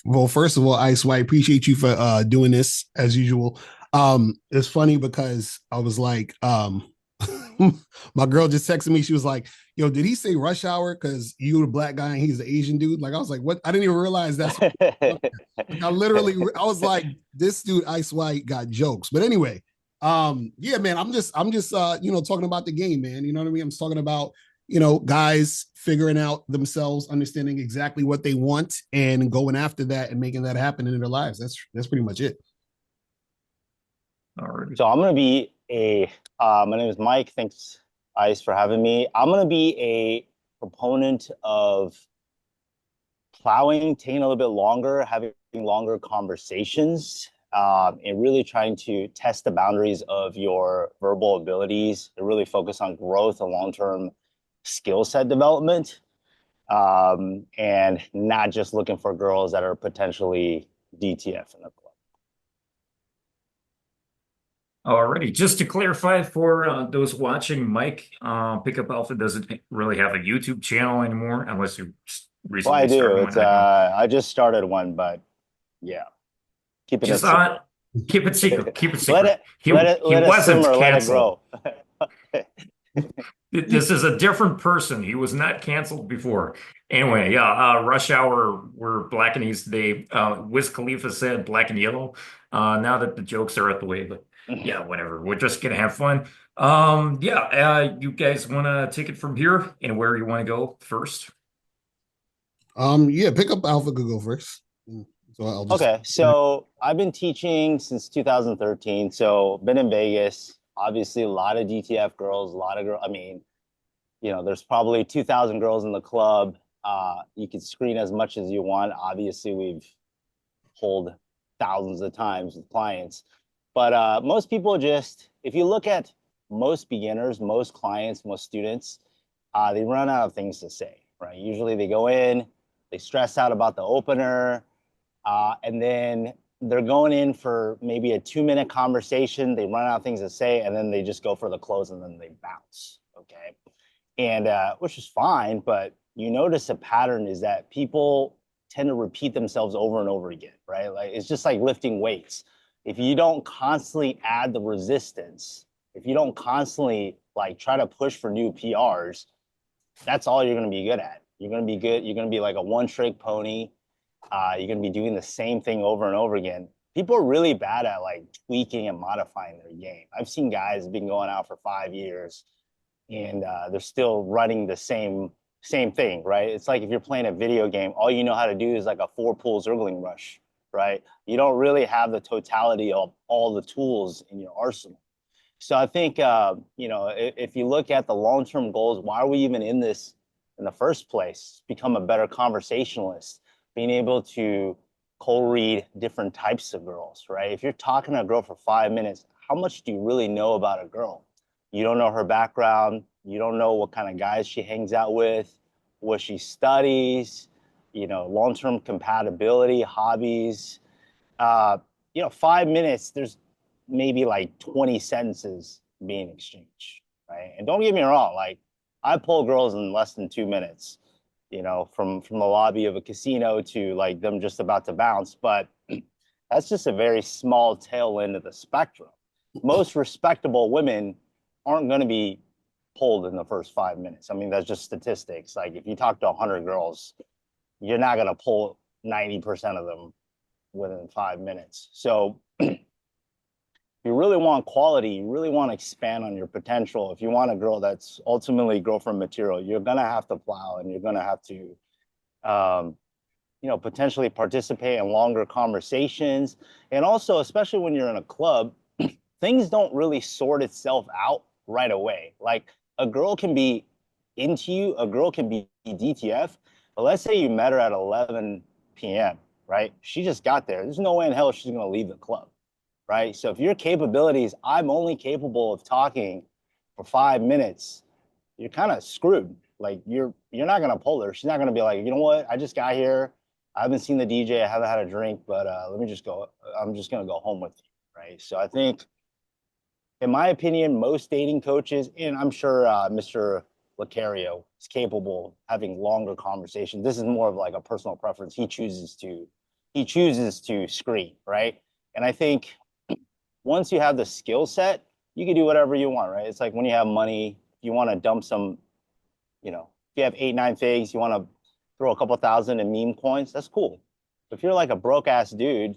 Well, first of all, Ice White, appreciate you for doing this as usual. It's funny because I was like, my girl just texted me. She was like, "Yo, did he say rush hour? Because you the black guy and he's the Asian dude." Like I was like, "What?" I didn't even realize that's what like I literally, I was like, "This dude, Ice White, got jokes." But anyway, yeah, man, I'm just talking about the game, man. You know what I mean? I'm just talking about guys figuring out themselves, understanding exactly what they want and going after that and making that happen in their lives. That's pretty much it. All right. So I'm gonna be a my name is Mike. Thanks, Ice, for having me. I'm gonna be a proponent of plowing, taking a little bit longer, having longer conversations, and really trying to test the boundaries of your verbal abilities and really focus on growth and long-term skill set development, and not just looking for girls that are potentially DTF in the club. Alrighty. Just to clarify for those watching, Mike, Pickup Alpha doesn't really have a YouTube channel anymore, unless you Well, I recently do. started It's one. I don't know. I just started one, but yeah, keeping it Just secret. keep it secret. Keep it Let secret. it He he let it wasn't simmer, let it canceled. grow. This is a different person. He was not canceled before. Anyway, yeah, Rush Hour, we're black and East today. Wiz Khalifa said black and yellow. Now that the jokes are out the way, but yeah, whatever. We're just gonna have fun. Yeah, you guys want to take it from here and where you want to go first? Yeah, pick up Alpha could go first. So I'll just Okay, so I've been teaching since 2013. So been in Vegas. Obviously, a lot of DTF girls, a lot of girls. I mean, there's probably 2,000 girls in the club. You can screen as much as you want. Obviously, we've pulled thousands of times with clients, but most people just, if you look at most beginners, most clients, most students, they run out of things to say, right? Usually they go in, they stress out about the opener, and then they're going in for maybe a 2 minute conversation. They run out of things to say, and then they just go for the close and then they bounce. Okay. And which is fine, but you notice a pattern is that people tend to repeat themselves over and over again, right? Like it's just like lifting weights. If you don't constantly add the resistance, if you don't constantly like try to push for new PRs, that's all you're going to be good at. You're going to be good. You're going to be like a one trick pony. You're going to be doing the same thing over and over again. People are really bad at like tweaking and modifying their game. I've seen guys been going out for 5 years and they're still running the same thing, right? It's like if you're playing a video game, all you know how to do is like a four pull zergling rush, right? You don't really have the totality of all the tools in your arsenal. So I think if you look at the long term goals, why are we even in this in the first place? Become a better conversationalist, being able to cold read different types of girls, right? If you're talking to a girl for 5 minutes, how much do you really know about a girl? You don't know her background. You don't know what kind of guys she hangs out with, what she studies, long-term compatibility, hobbies. 5 minutes, there's maybe like 20 sentences being exchanged, right? And don't get me wrong, like I pull girls in less than 2 minutes, from the lobby of a casino to like them just about to bounce. But that's just a very small tail end of the spectrum. Most respectable women aren't going to be pulled in the first 5 minutes. I mean, that's just statistics. Like if you talk to 100 girls, you're not going to pull 90% of them within 5 minutes. So if you really want quality, you really want to expand on your potential. If you want a girl that's ultimately girlfriend material, you're going to have to plow and you're going to have to, um, potentially participate in longer conversations. And also, especially when you're in a club, things don't really sort itself out right away. Like a girl can be into you, a girl can be DTF, but let's say you met her at 11 p.m., right? She just got there. There's no way in hell she's going to leave the club, right? So if your capabilities, I'm only capable of talking for 5 minutes, you're kind of screwed. Like you're not going to pull her. She's not going to be like, you know what? I just got here. I haven't seen the DJ. I haven't had a drink, but let me just go. I'm just going to go home with you, right? So I think in my opinion, most dating coaches, and I'm sure Mr. Locario is capable of having longer conversations. This is more of like a personal preference. He chooses to he chooses to screen, right? And I think once you have the skill set, you can do whatever you want, right? It's like when you have money, if you want to dump some, if you have 8, 9 figs, you want to throw a couple thousand in meme coins, that's cool. If you're like a broke ass dude,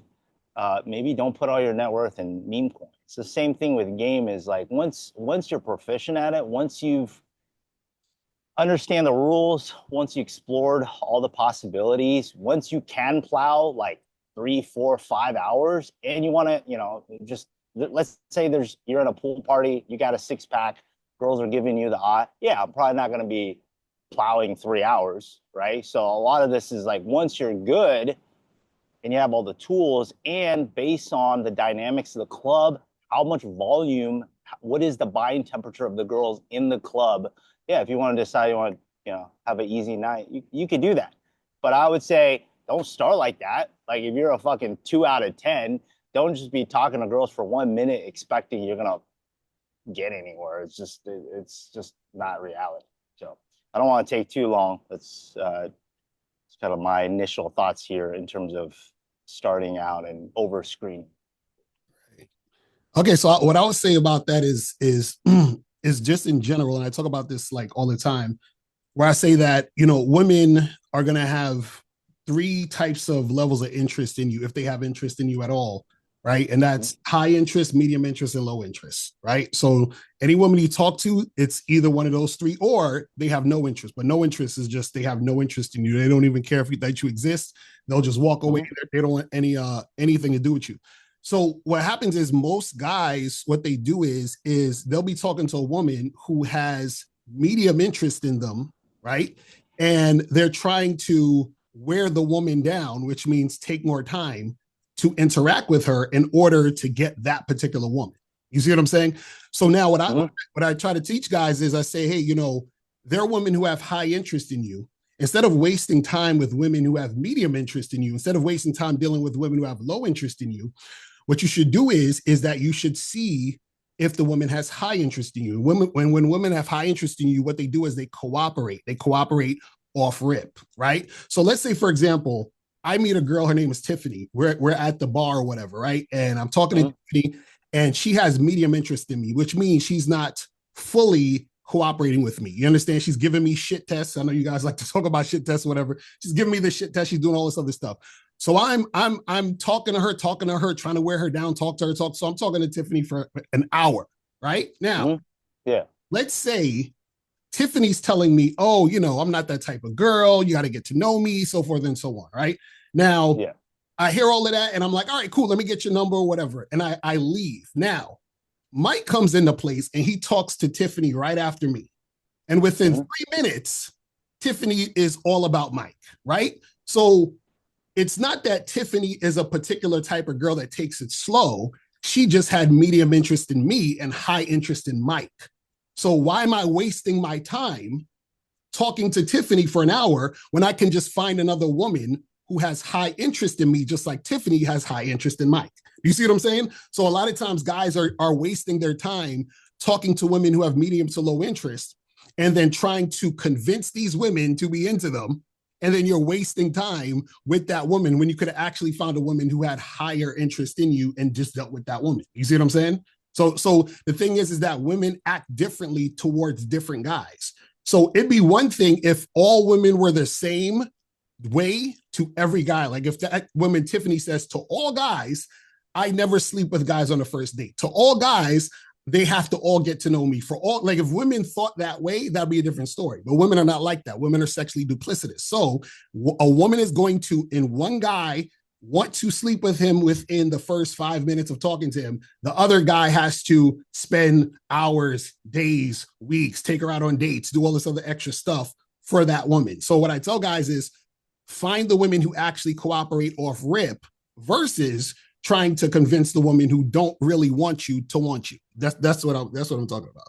maybe don't put all your net worth in meme coins. It's the same thing with game is like once you're proficient at it, once you've understand the rules, once you explored all the possibilities, once you can plow like 3, 4, 5 hours and you want to, just let's say you're in a pool party, you got a 6-pack, girls are giving you the eye. Yeah, I'm probably not going to be plowing 3 hours, right? So a lot of this is like once you're good and you have all the tools and based on the dynamics of the club, how much volume, what is the buying temperature of the girls in the club? Yeah, if you want to decide you want to, have an easy night, you could do that. But I would say don't start like that. Like if you're a fucking 2 out of 10, don't just be talking to girls for 1 minute expecting you're gonna get anywhere. It's just not reality. So I don't want to take too long. That's kind of my initial thoughts here in terms of starting out and over screening. Okay, so what I would say about that is just in general, and I talk about this like all the time, where I say that, women are going to have 3 types of levels of interest in you if they have interest in you at all, right? And that's high interest, medium interest, and low interest, right? So any woman you talk to, it's either one of those 3 or they have no interest, but no interest is just they have no interest in you. They don't even care that you exist. They'll just walk away. They don't want anything to do with you. So what happens is most guys, what they do is they'll be talking to a woman who has medium interest in them, right? And they're trying to wear the woman down, which means take more time to interact with her in order to get that particular woman. You see what I'm saying? So now what I try to teach guys is I say, hey, there are women who have high interest in you. Instead of wasting time with women who have medium interest in you, instead of wasting time dealing with women who have low interest in you, what you should do is that you should see if the woman has high interest in you. When women have high interest in you, what they do is they cooperate. They cooperate off rip, right? So let's say, for example, I meet a girl, her name is Tiffany. We're at the bar or whatever, right? And I'm talking to Tiffany, and she has medium interest in me, which means she's not fully cooperating with me. You understand? She's giving me shit tests. I know you guys like to talk about shit tests, whatever. She's giving me the shit test. She's doing all this other stuff. So I'm talking to her, trying to wear her down, talk to her. So I'm talking to Tiffany for an hour, right? Now, let's say Tiffany's telling me, oh, I'm not that type of girl. You got to get to know me, so forth and so on, right? Now, I hear all of that and I'm like, all right, cool. Let me get your number or whatever. And I leave. Now, Mike comes into place and he talks to Tiffany right after me. And within 3 minutes, Tiffany is all about Mike, right? So it's not that Tiffany is a particular type of girl that takes it slow. She just had medium interest in me and high interest in Mike. So why am I wasting my time talking to Tiffany for an hour when I can just find another woman who has high interest in me, just like Tiffany has high interest in Mike? You see what I'm saying? So a lot of times guys are wasting their time talking to women who have medium to low interest and then trying to convince these women to be into them. And then you're wasting time with that woman when you could have actually found a woman who had higher interest in you and just dealt with that woman. You see what I'm saying? So the thing is that women act differently towards different guys. So it'd be one thing if all women were the same way to every guy. Like if that woman Tiffany says to all guys, I never sleep with guys on the first date. To all guys, they have to all get to know me. For all, like if women thought that way, that'd be a different story. But women are not like that. Women are sexually duplicitous. So a woman is going to, in one guy, want to sleep with him within the first 5 minutes of talking to him. The other guy has to spend hours, days, weeks, take her out on dates, do all this other extra stuff for that woman. So what I tell guys is find the women who actually cooperate off rip versus trying to convince the woman who don't really want you to want you. That's what I'm talking about.